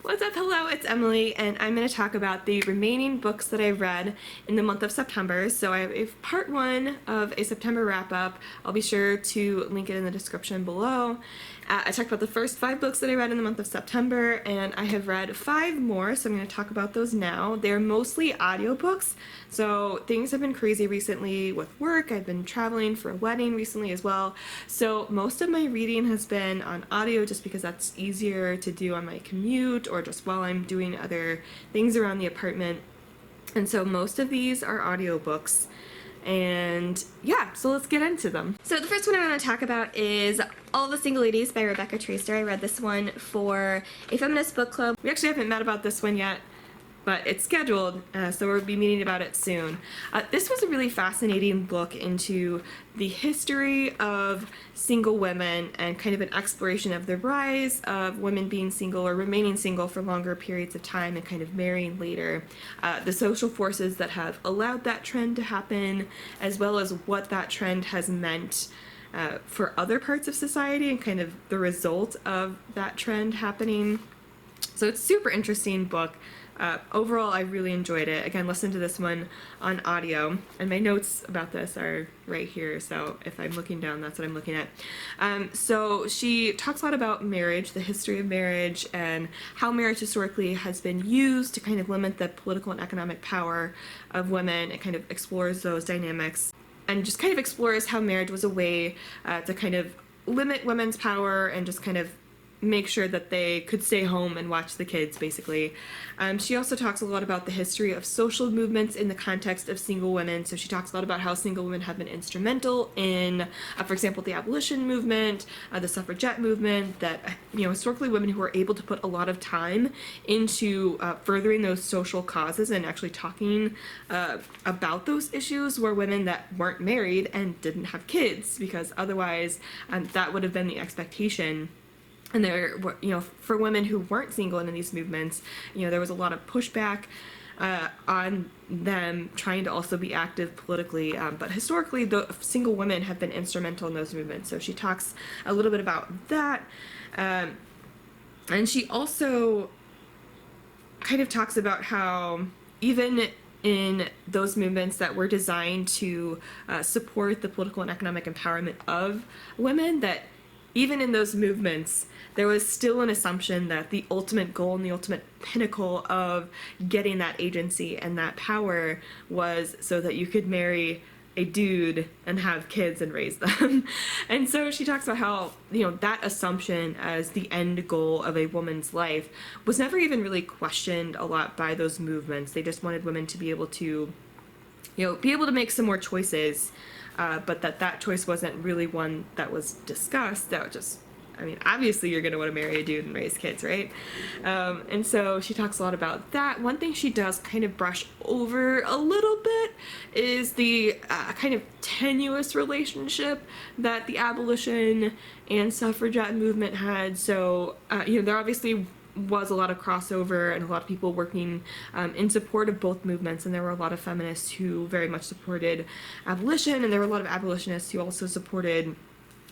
What's up? Hello, it's Emily, and I'm going to talk about the remaining books that I read in the month of September. So I have a part one of a September wrap-up. I'll be sure to link it in the description below. I talked about the first 5 books that I read in the month of September, and I have read 5 more, so I'm going to talk about those now. They're mostly audiobooks, so things have been crazy recently with work. I've been traveling for a wedding recently as well, so most of my reading has been on audio just because that's easier to do on my commute or just while I'm doing other things around the apartment. And so most of these are audiobooks. And yeah, so let's get into them. So the first one I want to talk about is All the Single Ladies by Rebecca Traister. I read this one for a feminist book club. We actually haven't met about this one yet, but it's scheduled, so we'll be meeting about it soon. This was a really fascinating look into the history of single women and kind of an exploration of the rise of women being single or remaining single for longer periods of time and kind of marrying later. The social forces that have allowed that trend to happen, as well as what that trend has meant for other parts of society and kind of the result of that trend happening. So it's a super interesting book. Overall, I really enjoyed it. Again, listen to this one on audio, and my notes about this are right here, so if I'm looking down, that's what I'm looking at. So she talks a lot about marriage, the history of marriage, and how marriage historically has been used to kind of limit the political and economic power of women. It kind of explores those dynamics and just kind of explores how marriage was a way to kind of limit women's power and just kind of make sure that they could stay home and watch the kids, basically. She also talks a lot about the history of social movements in the context of single women. So she talks a lot about how single women have been instrumental in, for example, the abolition movement, the suffragette movement, that, historically women who were able to put a lot of time into furthering those social causes and actually talking about those issues were women that weren't married and didn't have kids, because otherwise that would have been the expectation. And there were, for women who weren't single in these movements, there was a lot of pushback on them trying to also be active politically. But historically, the single women have been instrumental in those movements. So she talks a little bit about that. And she also kind of talks about how even in those movements that were designed to support the political and economic empowerment of women, that even in those movements, there was still an assumption that the ultimate goal and the ultimate pinnacle of getting that agency and that power was so that you could marry a dude and have kids and raise them. And so she talks about how, that assumption as the end goal of a woman's life was never even really questioned a lot by those movements. They just wanted women to be able to, be able to make some more choices. But that choice wasn't really one that was discussed. That was just, obviously you're going to want to marry a dude and raise kids, right? And so she talks a lot about that. One thing she does kind of brush over a little bit is the kind of tenuous relationship that the abolition and suffragette movement had. So, there obviously was a lot of crossover and a lot of people working in support of both movements, and there were a lot of feminists who very much supported abolition, and there were a lot of abolitionists who also supported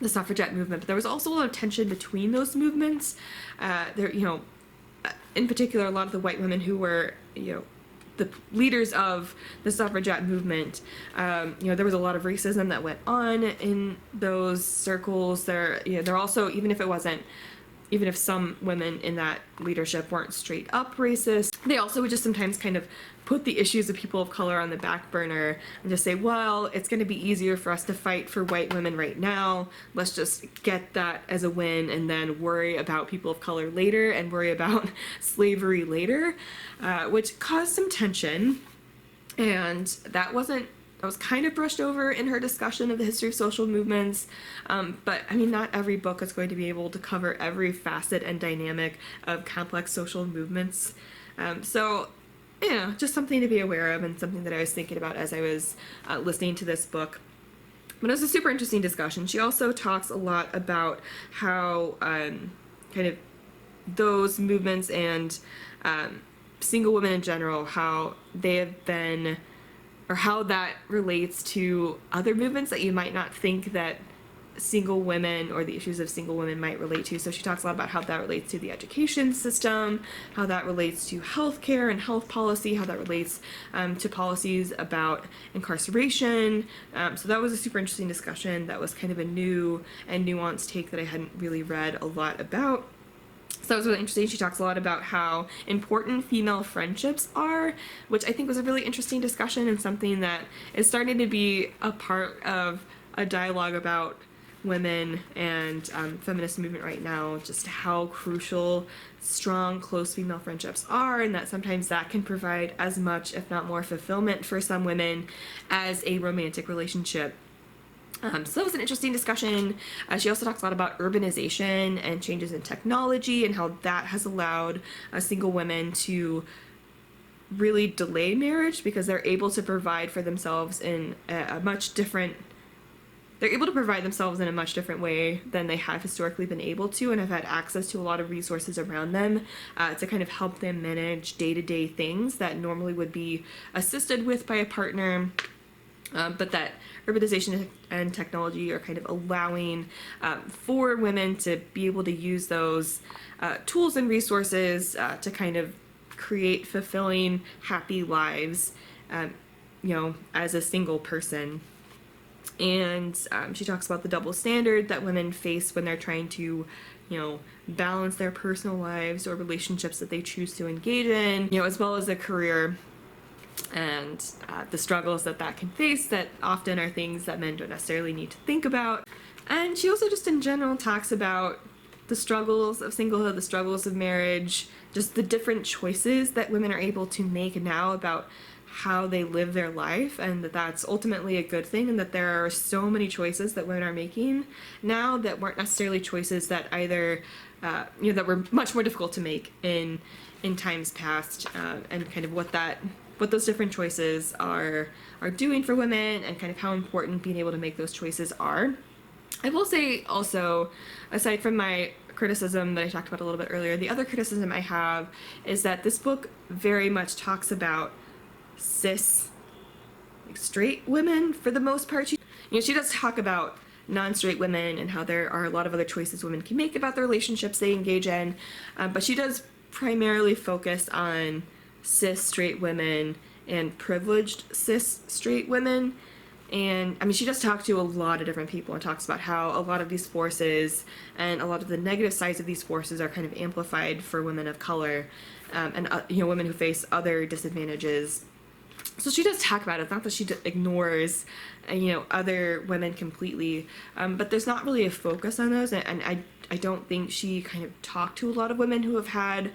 the suffragette movement. But there was also a lot of tension between those movements. In particular, a lot of the white women who were, the leaders of the suffragette movement, there was a lot of racism that went on in those circles. There also, even if some women in that leadership weren't straight up racist, they also would just sometimes kind of put the issues of people of color on the back burner and just say, well, it's going to be easier for us to fight for white women right now. Let's just get that as a win and then worry about people of color later and worry about slavery later, which caused some tension. And that was kind of brushed over in her discussion of the history of social movements. But not every book is going to be able to cover every facet and dynamic of complex social movements. So, just something to be aware of and something that I was thinking about as I was listening to this book. But it was a super interesting discussion. She also talks a lot about how kind of those movements and single women in general, how they have been, or how that relates to other movements that you might not think that single women or the issues of single women might relate to. So she talks a lot about how that relates to the education system, how that relates to healthcare and health policy, how that relates to policies about incarceration. So that was a super interesting discussion. That was kind of a new and nuanced take that I hadn't really read a lot about. So that was really interesting. She talks a lot about how important female friendships are, which I think was a really interesting discussion and something that is starting to be a part of a dialogue about women and feminist movement right now, just how crucial strong, close female friendships are, and that sometimes that can provide as much, if not more, fulfillment for some women as a romantic relationship. So that was an interesting discussion. She also talks a lot about urbanization and changes in technology and how that has allowed single women to really delay marriage because they're able to provide for themselves in a much different way than they have historically been able to, and have had access to a lot of resources around them to kind of help them manage day-to-day things that normally would be assisted with by a partner. But that urbanization and technology are kind of allowing for women to be able to use those tools and resources to kind of create fulfilling, happy lives, as a single person. And she talks about the double standard that women face when they're trying to, balance their personal lives or relationships that they choose to engage in, as well as a career, and the struggles that can face that often are things that men don't necessarily need to think about. And she also just in general talks about the struggles of singlehood, the struggles of marriage, just the different choices that women are able to make now about how they live their life, and that's ultimately a good thing, and that there are so many choices that women are making now that weren't necessarily choices that either that were much more difficult to make in times past, and kind of what those different choices are doing for women, and kind of how important being able to make those choices are. I will say also, aside from my criticism that I talked about a little bit earlier, the other criticism I have is that this book very much talks about cis, straight women for the most part. She does talk about non-straight women and how there are a lot of other choices women can make about the relationships they engage in, but she does primarily focus on cis straight women and privileged cis straight women. And she does talk to a lot of different people and talks about how a lot of these forces and a lot of the negative sides of these forces are kind of amplified for women of color, and women who face other disadvantages. So she does talk about it. It's not that she ignores other women completely, but there's not really a focus on those, and I don't think she kind of talked to a lot of women who have had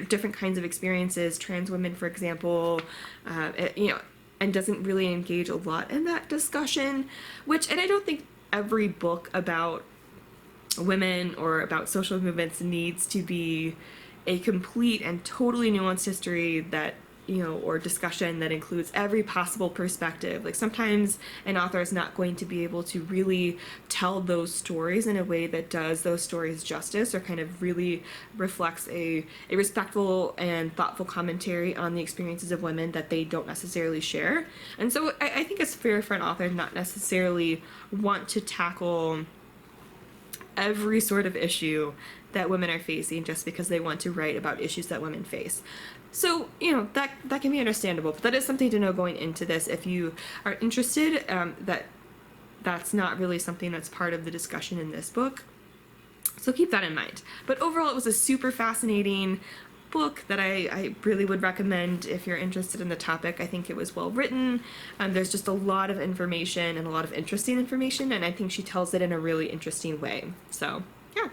different kinds of experiences, trans women, for example, and doesn't really engage a lot in that discussion, and I don't think every book about women or about social movements needs to be a complete and totally nuanced history that or discussion that includes every possible perspective. Like, sometimes an author is not going to be able to really tell those stories in a way that does those stories justice, or kind of really reflects a respectful and thoughtful commentary on the experiences of women that they don't necessarily share. And so I think it's fair for an author to not necessarily want to tackle every sort of issue that women are facing just because they want to write about issues that women face. So, that can be understandable, but that is something to know going into this if you are interested, that's not really something that's part of the discussion in this book. So keep that in mind. But overall, it was a super fascinating book that I really would recommend if you're interested in the topic. I think it was well written. There's just a lot of information and a lot of interesting information, and I think she tells it in a really interesting way. So, yeah.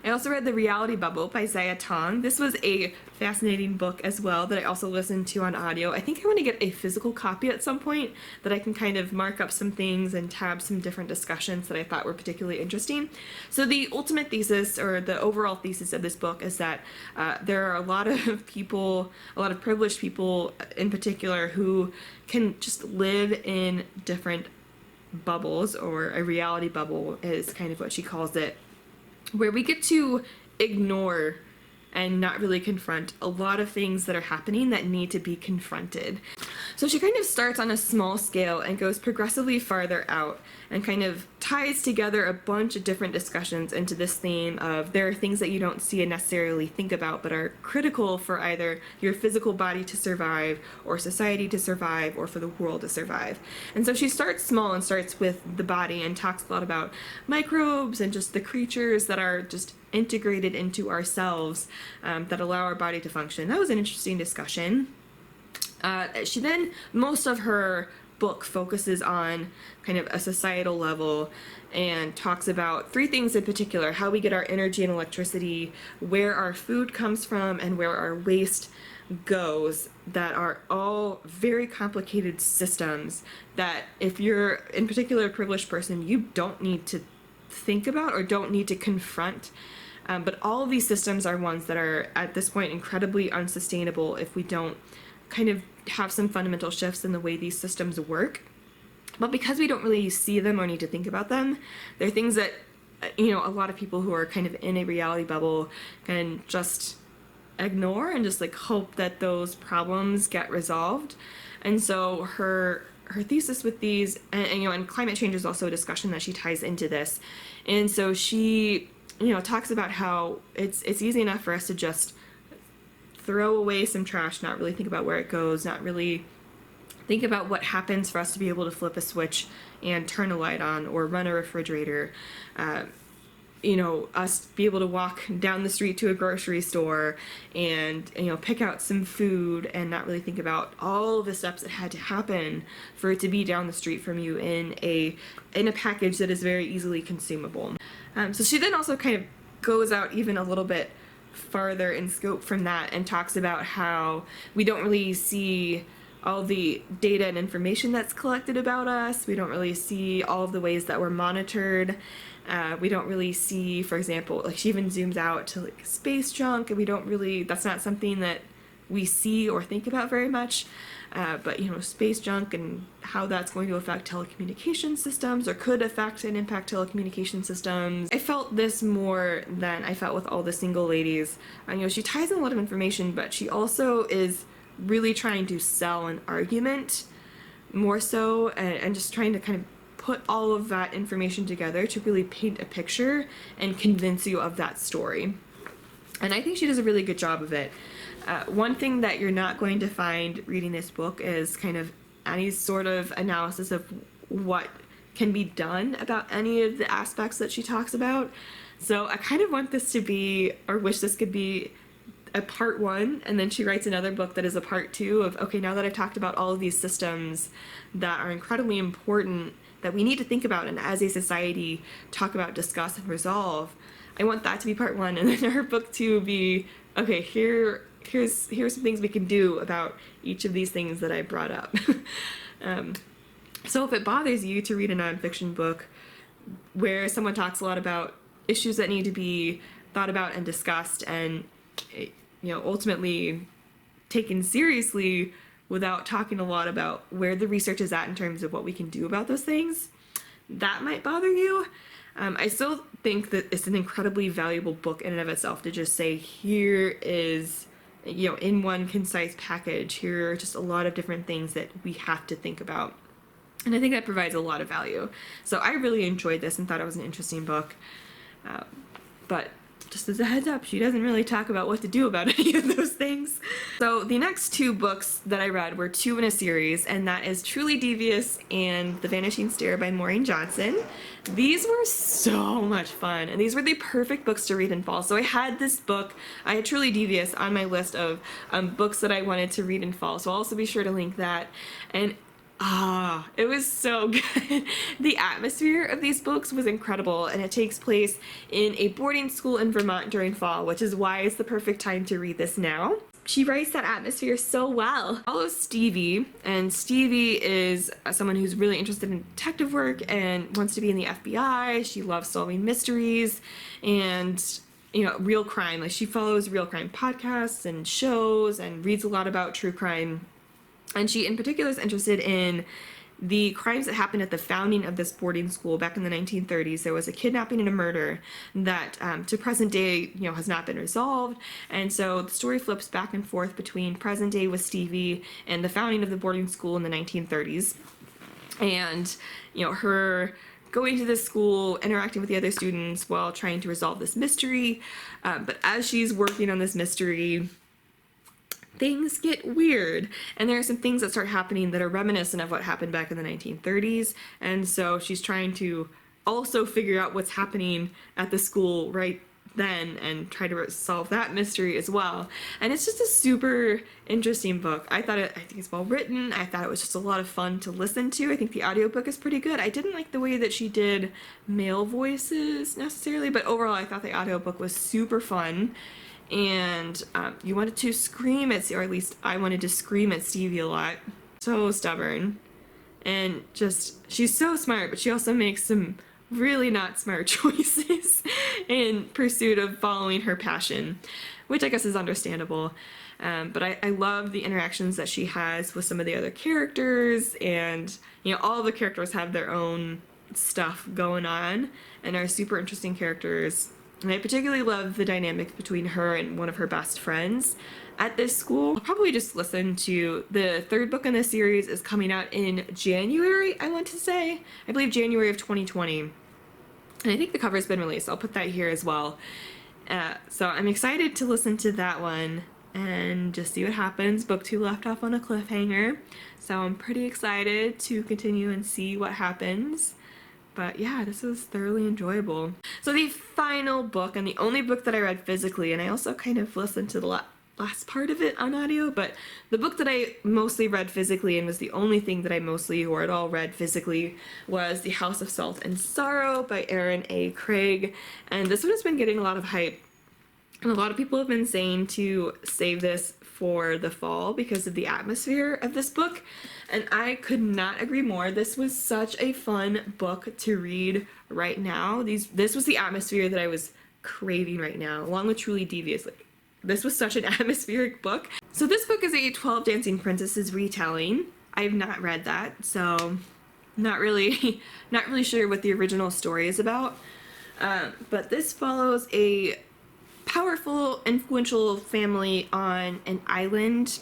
I also read The Reality Bubble by Zaya Tong. This was a fascinating book as well that I also listened to on audio. I think I want to get a physical copy at some point that I can kind of mark up some things and tab some different discussions that I thought were particularly interesting. So the ultimate thesis, or the overall thesis of this book, is that there are a lot of people, a lot of privileged people in particular, who can just live in different bubbles, or a reality bubble is kind of what she calls it, where we get to ignore and not really confront a lot of things that are happening that need to be confronted. So she kind of starts on a small scale and goes progressively farther out and kind of ties together a bunch of different discussions into this theme of there are things that you don't see and necessarily think about but are critical for either your physical body to survive or society to survive or for the world to survive. And so she starts small and starts with the body and talks a lot about microbes and just the creatures that are just integrated into ourselves that allow our body to function. That was an interesting discussion. She then, most of her book focuses on kind of a societal level and talks about three things in particular: how we get our energy and electricity, where our food comes from, and where our waste goes, that are all very complicated systems that if you're in particular a privileged person, you don't need to think about or don't need to confront. But all of these systems are ones that are at this point incredibly unsustainable if we don't kind of have some fundamental shifts in the way these systems work. But because we don't really see them or need to think about them, they're things that, a lot of people who are kind of in a reality bubble can just ignore and just like hope that those problems get resolved. And so her thesis with these, and climate change is also a discussion that she ties into this. And so she, talks about how it's easy enough for us to just throw away some trash, not really think about where it goes, not really think about what happens for us to be able to flip a switch and turn a light on or run a refrigerator. Us be able to walk down the street to a grocery store and, pick out some food and not really think about all the steps that had to happen for it to be down the street from you in a package that is very easily consumable. So she then also kind of goes out even a little bit farther in scope from that and talks about how we don't really see all the data and information that's collected about us. We don't really see all of the ways that we're monitored. We don't really see, for example, like she even zooms out to like space junk, and that's not something that we see or think about very much. But space junk and how that's going to affect telecommunication systems or could affect and impact telecommunication systems. I felt this more than I felt with all the single ladies. She ties in a lot of information, but she also is really trying to sell an argument more so, and just trying to kind of put all of that information together to really paint a picture and convince you of that story. And I think she does a really good job of it. One thing that you're not going to find reading this book is kind of any sort of analysis of what can be done about any of the aspects that she talks about. So I kind of want this to be, or wish this could be, a part one, and then she writes another book that is a part two of, okay, now that I've talked about all of these systems that are incredibly important, that we need to think about and as a society talk about, discuss, and resolve, I want that to be part one, and then her book two be, okay, here's some things we can do about each of these things that I brought up. So if it bothers you to read a nonfiction book where someone talks a lot about issues that need to be thought about and discussed and ultimately taken seriously without talking a lot about where the research is at in terms of what we can do about those things, that might bother you. I still think that it's an incredibly valuable book in and of itself to just say, here is, in one concise package, here are just a lot of different things that we have to think about. And I think that provides a lot of value. So I really enjoyed this and thought it was an interesting book. But just as a heads up, she doesn't really talk about what to do about any of those things. So the next two books that I read were two in a series, and that is Truly Devious and The Vanishing Stair by Maureen Johnson. These were so much fun, and these were the perfect books to read in fall. So I had Truly Devious on my list of books that I wanted to read in fall, so I'll also be sure to link that. And it was so good. The atmosphere of these books was incredible, and it takes place in a boarding school in Vermont during fall, which is why it's the perfect time to read this now. She writes that atmosphere so well. Follows Stevie, and Stevie is someone who's really interested in detective work and wants to be in the FBI. She loves solving mysteries and real crime. Like, she follows real crime podcasts and shows and reads a lot about true crime. And she in particular is interested in the crimes that happened at the founding of this boarding school back in the 1930s. There was a kidnapping and a murder that to present day, has not been resolved. And so the story flips back and forth between present day with Stevie and the founding of the boarding school in the 1930s. And, her going to this school, interacting with the other students while trying to resolve this mystery. But as she's working on this mystery, things get weird, and there are some things that start happening that are reminiscent of what happened back in the 1930s, and so she's trying to also figure out what's happening at the school right then and try to solve that mystery as well. And it's just a super interesting book. I think it's well written. I thought it was just a lot of fun to listen to. I think the audiobook is pretty good. I didn't like the way that she did male voices necessarily, but overall I thought the audiobook was super fun. And you wanted to scream at, or at least I wanted to scream at Stevie a lot. So stubborn. And just, she's so smart, but she also makes some really not smart choices in pursuit of following her passion, which I guess is understandable. But I love the interactions that she has with some of the other characters, and all the characters have their own stuff going on and are super interesting characters. And I particularly love the dynamic between her and one of her best friends at this school. I'll probably just listen to the third book in this series is coming out in January, I want to say. I believe January of 2020. And I think the cover's been released. I'll put that here as well. So I'm excited to listen to that one and just see what happens. Book 2 left off on a cliffhanger. So I'm pretty excited to continue and see what happens. But yeah, this was thoroughly enjoyable. So the final book, and the only book that I read physically, and I also kind of listened to the last part of it on audio, but the book that I mostly read physically and was the only thing that I mostly or at all read physically was The House of Salt and Sorrow by Aaron A. Craig. And this one has been getting a lot of hype. And a lot of people have been saying to save this for the fall because of the atmosphere of this book. And I could not agree more. This was such a fun book to read right now. This was the atmosphere that I was craving right now, along with Truly Devious. This was such an atmospheric book. So this book is a 12 Dancing Princesses retelling. I have not read that, so not really sure what the original story is about. But this follows a powerful, influential family on an island,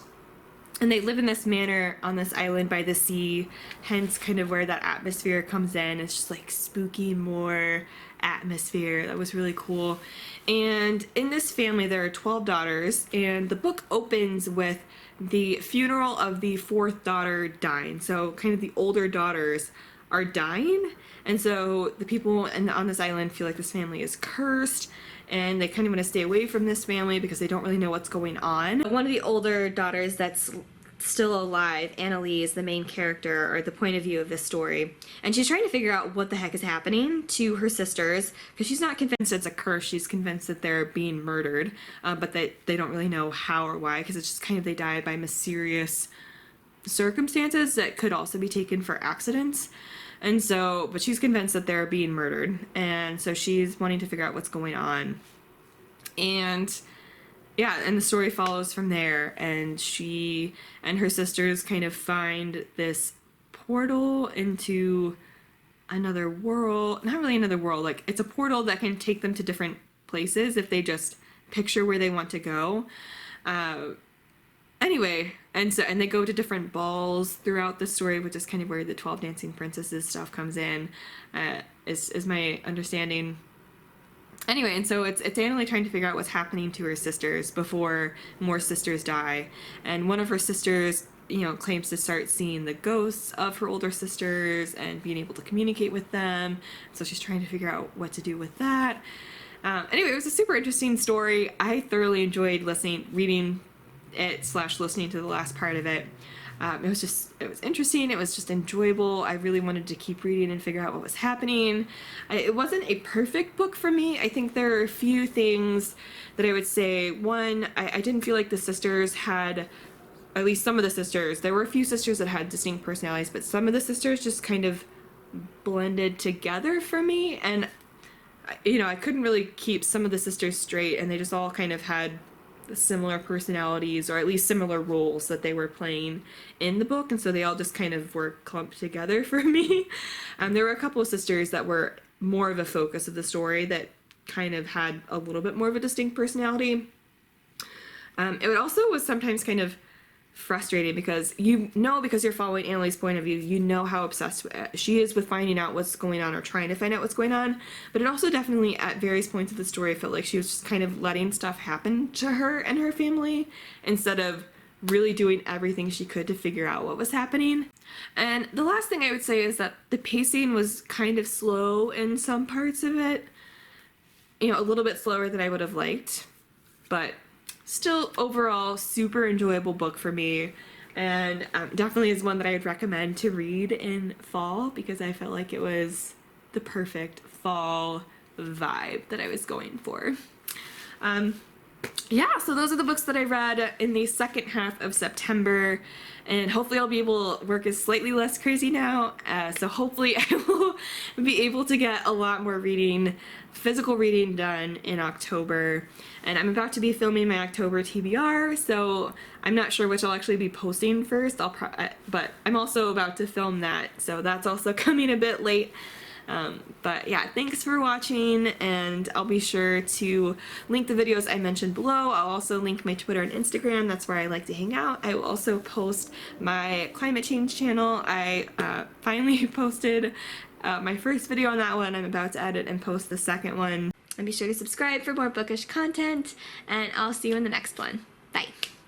and they live in this manor on this island by the sea, hence kind of where that atmosphere comes in. It's just like spooky, more atmosphere. That was really cool. And in this family there are 12 daughters, and the book opens with the funeral of the 4th daughter dying. So kind of the older daughters are dying, and so the people on this island feel like this family is cursed, and they kind of want to stay away from this family because they don't really know what's going on. One of the older daughters that's still alive, Annalise, the main character, or the point of view of this story, and she's trying to figure out what the heck is happening to her sisters, because she's not convinced it's a curse. She's convinced that they're being murdered, but that they don't really know how or why, because it's just kind of they died by mysterious circumstances that could also be taken for accidents. And so, but she's convinced that they're being murdered, and so she's wanting to figure out what's going on. And yeah, and the story follows from there, and she and her sisters kind of find this portal into another world. Not really another world, like it's a portal that can take them to different places if they just picture where they want to go. Anyway, and they go to different balls throughout the story, which is kind of where the 12 Dancing Princesses stuff comes in, is my understanding. Anyway, and so it's Annalie trying to figure out what's happening to her sisters before more sisters die. And one of her sisters, claims to start seeing the ghosts of her older sisters and being able to communicate with them. So she's trying to figure out what to do with that. Anyway, it was a super interesting story. I thoroughly enjoyed reading it / listening to the last part of it. It was interesting. It was just enjoyable. I really wanted to keep reading and figure out what was happening. It wasn't a perfect book for me. I think there are a few things that I would say. One, I didn't feel like the sisters had, at least some of the sisters, there were a few sisters that had distinct personalities, but some of the sisters just kind of blended together for me. And, I couldn't really keep some of the sisters straight, and they just all kind of had similar personalities, or at least similar roles that they were playing in the book, and so they all just kind of were clumped together for me. There were a couple of sisters that were more of a focus of the story that kind of had a little bit more of a distinct personality. It also was sometimes kind of frustrating because because you're following Annalie's point of view, you know how obsessed she is with finding out what's going on or trying to find out what's going on, but it also definitely at various points of the story felt like she was just kind of letting stuff happen to her and her family instead of really doing everything she could to figure out what was happening. And the last thing I would say is that the pacing was kind of slow in some parts of it, a little bit slower than I would have liked, but still overall super enjoyable book for me, and definitely is one that I would recommend to read in fall because I felt like it was the perfect fall vibe that I was going for. Yeah, so those are the books that I read in the second half of September, and hopefully I'll be able to work is slightly less crazy now, so hopefully I will be able to get a lot more physical reading done in October. And I'm about to be filming my October TBR, so I'm not sure which I'll actually be posting first, but I'm also about to film that, so that's also coming a bit late. But yeah, thanks for watching, and I'll be sure to link the videos I mentioned below. I'll also link my Twitter and Instagram. That's where I like to hang out. I will also post my climate change channel. I finally posted my first video on that one. I'm about to edit and post the second one. And be sure to subscribe for more bookish content, and I'll see you in the next one. Bye!